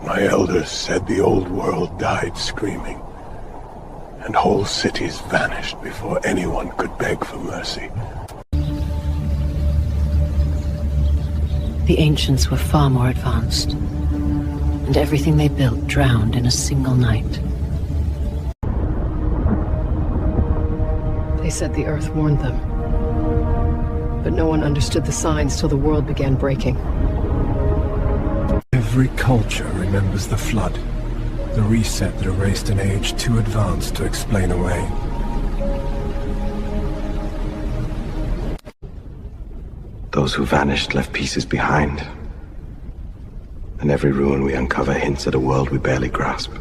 My elders said the old world died screaming, and whole cities vanished before anyone could beg for mercy. The ancients were far more advanced, and everything they built drowned in a single night. They said the Earth warned them, but no one understood the signs till the world began breaking. Every culture remembers the flood, the reset that erased an age too advanced to explain away. Those who vanished left pieces behind, and every ruin we uncover hints at a world we barely grasp.